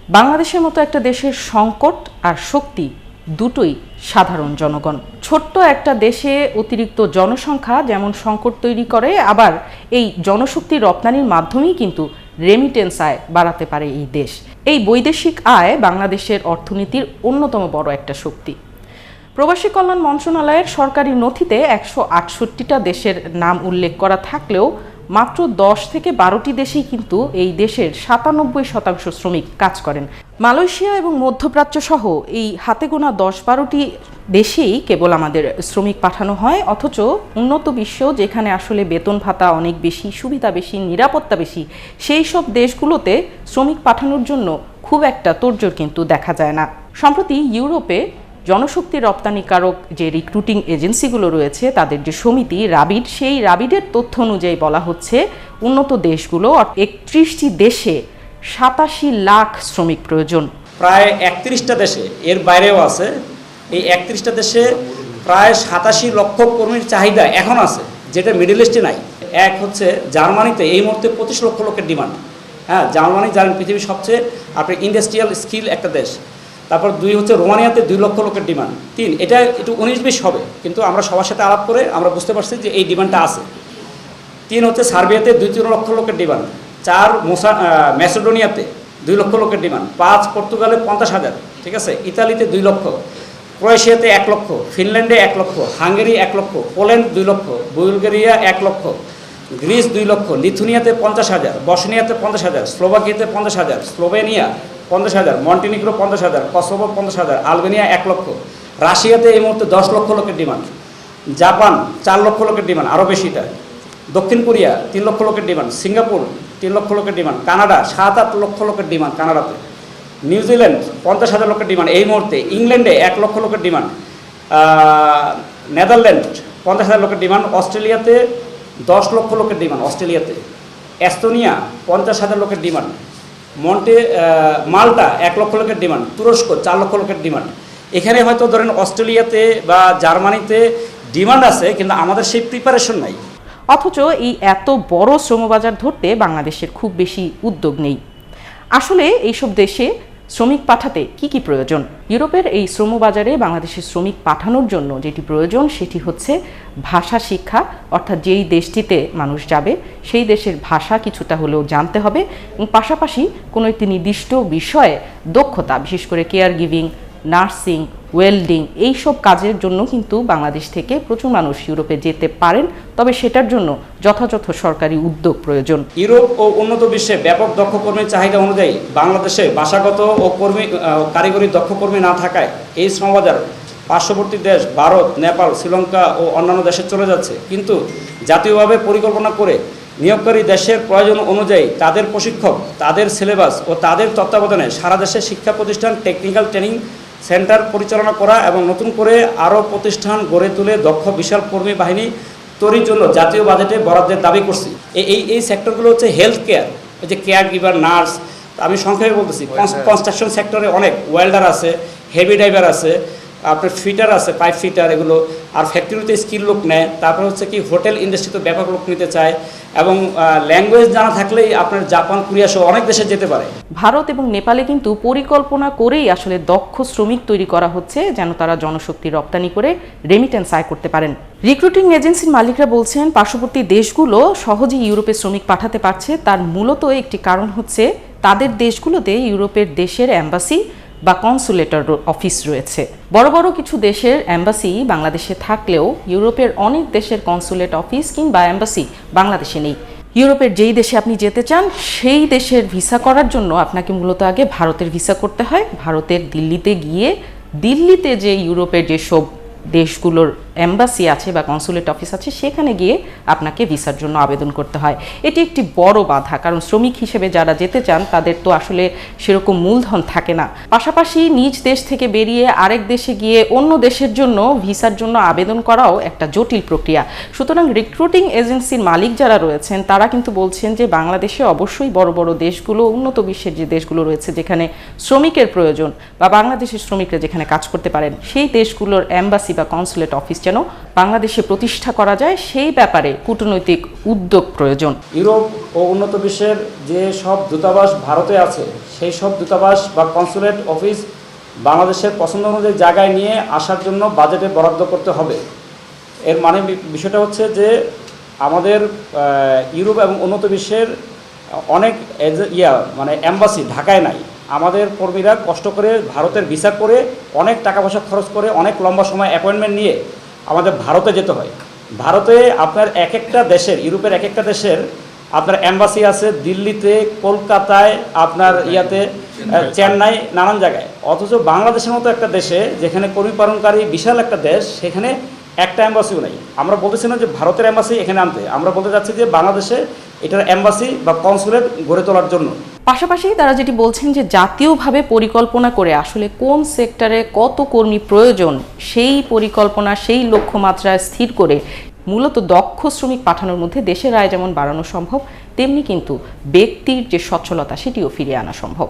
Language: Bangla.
বাংলাদেশের মতো একটা দেশের সংকট আর শক্তি দুটোই সাধারণ জনগণ। ছোট্ট একটা দেশে অতিরিক্ত জনসংখ্যা যেমন সংকট তৈরি করে, আবার এই জনশক্তি রপ্তানির মাধ্যমেই কিন্তু রেমিটেন্স আয় বাড়াতে পারে এই দেশ। এই বৈদেশিক আয় বাংলাদেশের অর্থনীতির অন্যতম বড় একটা শক্তি। প্রবাসী কল্যাণ মন্ত্রণালয়ের সরকারি নথিতে 168টা দেশের নাম উল্লেখ করা থাকলেও মাত্র 10 থেকে 12টি দেশেই কিন্তু এই দেশের 97% শ্রমিক কাজ করেন। মালয়েশিয়া এবং মধ্যপ্রাচ্য সহ এই হাতে গোনা 10-12টি দেশেই কেবল আমাদের শ্রমিক পাঠানো হয়, অথচ উন্নত বিশ্ব যেখানে আসলে বেতন ভাতা অনেক বেশি, সুবিধা বেশি, নিরাপত্তা বেশি, সেই সব দেশগুলোতে শ্রমিক পাঠানোর জন্য খুব একটা তোড়জোড় কিন্তু দেখা যায় না। সম্প্রতি ইউরোপে জনশক্তি রপ্তানিকারক যে রিক্রুটিং এজেন্সিগুলো রয়েছে, তাদের যে সমিতি রাবিড, সেই রাবিডের তথ্য অনুযায়ী বলা হচ্ছে উন্নত দেশগুলো 31টি দেশে 87 লাখ শ্রমিক প্রয়োজন। প্রায় 31টা দেশে, এর বাইরেও আছে, এই 31টা দেশে প্রায় 87 লক্ষ কর্মীর চাহিদা এখন আছে, যেটা মিডল ইস্টে নাই। এক হচ্ছে জার্মানিতে এই মুহূর্তে 25 লক্ষ লোকের ডিমান্ড। হ্যাঁ, জার্মানি জানেন পৃথিবীর সবচেয়ে আপনার ইন্ডাস্ট্রিয়াল স্কিল একটা দেশ। তারপর 2 হচ্ছে রোমানিয়াতে 2 লক্ষ লোকের ডিমান্ড। 3 এটা একটু 19-20 হবে, কিন্তু আমরা সবার সাথে আলাপ করে আমরা বুঝতে পারছি যে এই ডিমান্ডটা আছে। 3 হচ্ছে সার্বিয়াতে 2-3 লক্ষ লোকের ডিমান্ড। 4 ম্যাসেডোনিয়াতে 2 লক্ষ লোকের ডিমান্ড। 5 পর্তুগালে 50,000, ঠিক আছে। ইতালিতে 2 লক্ষ, ক্রোয়েশিয়াতে 1 লক্ষ, ফিনল্যান্ডে 1 লক্ষ, হাঙ্গেরি 1 লক্ষ, পোল্যান্ড 2 লক্ষ, বুলগেরিয়া 1 লক্ষ, গ্রিস 2 লক্ষ, লিথুনিয়াতে 50,000, বসনিয়াতে 50,000, স্লোভাকিয়াতে 50,000, স্লোভেনিয়া 50,000, মন্টিনিগ্রো 50,000, কসোভো 50,000, আলবেনিয়া 1 লক্ষ, রাশিয়াতে এই মুহূর্তে 10 লক্ষ লোকের ডিমান্ড, জাপান 4 লক্ষ লোকের ডিমান্ড, আরও বেশিটা, দক্ষিণ কোরিয়া 3 লক্ষ লোকের ডিমান্ড, সিঙ্গাপুর 3 লক্ষ লোকের ডিমান্ড, কানাডা 7-8 লক্ষ লোকের ডিমান্ড কানাডাতে, নিউজিল্যান্ড 50,000 লোকের ডিমান্ড এই মুহূর্তে, ইংল্যান্ডে 1 লক্ষ লোকের ডিমান্ড, নেদারল্যান্ড 50,000 লোকের ডিমান্ড, অস্ট্রেলিয়াতে 10 লক্ষ লোকের ডিমান্ড, অস্ট্রেলিয়াতে, এস্তোনিয়া 50,000 লোকের ডিমান্ড, মাল্টা 1 লক্ষ লোকের ডিমান্ড, তুরস্ক 4 লক্ষ লোকের ডিমান্ড। এখানে হয়তো ধরেন অস্ট্রেলিয়াতে বা জার্মানিতে ডিমান্ড আছে, কিন্তু আমাদের সেই প্রিপারেশন নাই। অথচ এই এত বড় শ্রমবাজার ধরতে বাংলাদেশের খুব বেশি উদ্যোগ নেই। আসলে এইসব দেশে শ্রমিক পাঠাতে কি প্রয়োজন? ইউরোপের এই শ্রমবাজারে বাংলাদেশের শ্রমিক পাঠানোর জন্য যেটি প্রয়োজন সেটি হচ্ছে ভাষা শিক্ষা, অর্থাৎ যেই দেশটিতে মানুষ যাবে সেই দেশের ভাষা কিছুটা হলেও জানতে হবে, এবং পাশাপাশি কোনো একটি নির্দিষ্ট বিষয়ে দক্ষতা, বিশেষ করে কেয়ার গিভিং, নার্সিং, ওয়েল্ডিং, এইসব কাজের জন্য কিন্তু বাংলাদেশ থেকে প্রচুর মানুষ ইউরোপে যেতে পারেন, তবে সেটার জন্য যথাযথ সরকারি উদ্যোগ প্রয়োজন। ইউরোপ ও উন্নত বিশ্বে ব্যাপক দক্ষ কর্মীর চাহিদা অনুযায়ী বাংলাদেশে ভাষাগত ও কারিগরি দক্ষ কর্মী না থাকায় এই শ্রমবাজার পার্শ্ববর্তী দেশ ভারত, নেপাল, শ্রীলঙ্কা ও অন্যান্য দেশে চলে যাচ্ছে। কিন্তু জাতীয়ভাবে পরিকল্পনা করে নিয়োগকারী দেশের প্রয়োজন অনুযায়ী তাদের প্রশিক্ষক, তাদের সিলেবাস ও তাদের তত্ত্বাবধানে সারা দেশে শিক্ষা প্রতিষ্ঠান, টেকনিক্যাল ট্রেনিং সেন্টার পরিচালনা করা এবং নতুন করে আরও প্রতিষ্ঠান গড়ে তুলে দক্ষ বিশাল কর্মী বাহিনী তৈরির জন্য জাতীয় বাজেটে বরাদ্দের দাবি করছি। এই সেক্টরগুলো হচ্ছে হেলথ কেয়ার, এই যে কেয়ার গিভার, নার্স, আমি সংক্ষেপে বলতেছি, কনস্ট্রাকশন সেক্টরে অনেক ওয়েল্ডার আছে, হেভি ড্রাইভার আছে, আপনার ফিটার আছে, পাইপ ফিটার, এগুলো। আর ফ্যাক্টরিতে স্কিল লোক নেয়। তারপর হচ্ছে কি হোটেল ইন্ডাস্ট্রিতে ব্যাপক লোক নিতে চায়, এবং ল্যাঙ্গুয়েজ জানা থাকলেই আপনার জাপান, কোরিয়া সহ অনেক দেশে যেতে পারে। ভারত এবং নেপালে কিন্তু পরিকল্পনা করেই আসলে দক্ষ শ্রমিক তৈরি করা হচ্ছে, যেন তারা জনশক্তি রপ্তানি করে রেমিটেন্স আয় করতে পারেন। রিক্রুটিং এজেন্সির মালিকরা বলছেন পার্শ্ববর্তী দেশগুলো সহজেই ইউরোপে শ্রমিক পাঠাতে পারছে, তার মূলত একটি কারণ হচ্ছে তাদের দেশগুলোতে ইউরোপের দেশের এম্বাসি বা কনসুলেটর অফিস রয়েছে। বড় বড় কিছু দেশের এম্বাসি বাংলাদেশে থাকলেও ইউরোপের অনেক দেশের কনসুলেট অফিস কিংবা এম্বাসি বাংলাদেশে নেই। ইউরোপের যেই দেশে আপনি যেতে চান সেই দেশের ভিসা করার জন্য আপনাকে মূলত আগে ভারতের ভিসা করতে হয়। ভারতের দিল্লিতে গিয়ে দিল্লিতে যে ইউরোপের যেসব দেশগুলোর এম্বাসি আছে বা কনসুলেট অফিস আছে সেখানে গিয়ে আপনাকে ভিসার জন্য আবেদন করতে হয়। এটি একটি বড় বাধা, কারণ শ্রমিক হিসেবে যারা যেতে চান তাদের তো আসলে সেরকম মূলধন থাকে না। পাশাপাশি নিজ দেশ থেকে বেরিয়ে আরেক দেশে গিয়ে অন্য দেশের জন্য ভিসার জন্য আবেদন করাও একটা জটিল প্রক্রিয়া। সুতরাং রিক্রুটিং এজেন্সির মালিক যারা রয়েছেন তারা কিন্তু বলছেন যে বাংলাদেশে অবশ্যই বড় বড় দেশগুলো, উন্নত বিশ্বের যে দেশগুলো রয়েছে যেখানে শ্রমিকের প্রয়োজন বা বাংলাদেশের শ্রমিকরা যেখানে কাজ করতে পারেন সেই দেশগুলোর এম্বাসি এম্বাসি বা কনসুলেট অফিস যেন বাংলাদেশে প্রতিষ্ঠা করা যায়, সেই ব্যাপারে কূটনৈতিক উদ্যোগ প্রয়োজন। ইউরোপ ও উন্নত বিশ্বের যে সব দূতাবাস ভারতে আছে, সেই সব দূতাবাস বা কনসুলেট অফিস বাংলাদেশের পছন্দ অনুযায়ী জায়গায় নিয়ে আসার জন্য বাজেটে বরাদ্দ করতে হবে। এর মানে বিষয়টা হচ্ছে যে আমাদের ইউরোপ এবং উন্নত বিশ্বের অনেক এম্বাসি ঢাকায় নাই। আমাদের কর্মীরা কষ্ট করে ভারতের ভিসা করে অনেক টাকা পয়সা খরচ করে অনেক লম্বা সময় অ্যাপয়েন্টমেন্ট নিয়ে আমাদের ভারতে যেতে হয়। ভারতে আপনার এক একটা দেশের, ইউরোপের এক একটা দেশের আপনার এম্বাসি আছে দিল্লিতে, কলকাতায়, আপনার চেন্নাই, নানান জায়গায়। অথচ বাংলাদেশের মতো একটা দেশে, যেখানে কর্মী পালনকারী বিশাল একটা দেশ, সেখানে একটা এম্বাসিও নাই। আমরা বলতেছি না যে ভারতের এম্বাসি এখানে আনতে, আমরা বলতে চাচ্ছি যে বাংলাদেশে এটার এম্বাসি বা কনসুলেট গড়ে তোলার জন্য। পাশাপাশি তারা যেটি বলছেন যে জাতীয়ভাবে পরিকল্পনা করে আসলে কোন সেক্টরে কত কর্মী প্রয়োজন, সেই পরিকল্পনা, সেই লক্ষ্যমাত্রা স্থির করে মূলত দক্ষ শ্রমিক পাঠানোর মধ্যে দেশের আয় যেমন বাড়ানো সম্ভব, তেমনি কিন্তু ব্যক্তির যে সচ্ছলতা সেটিও ফিরিয়ে আনা সম্ভব।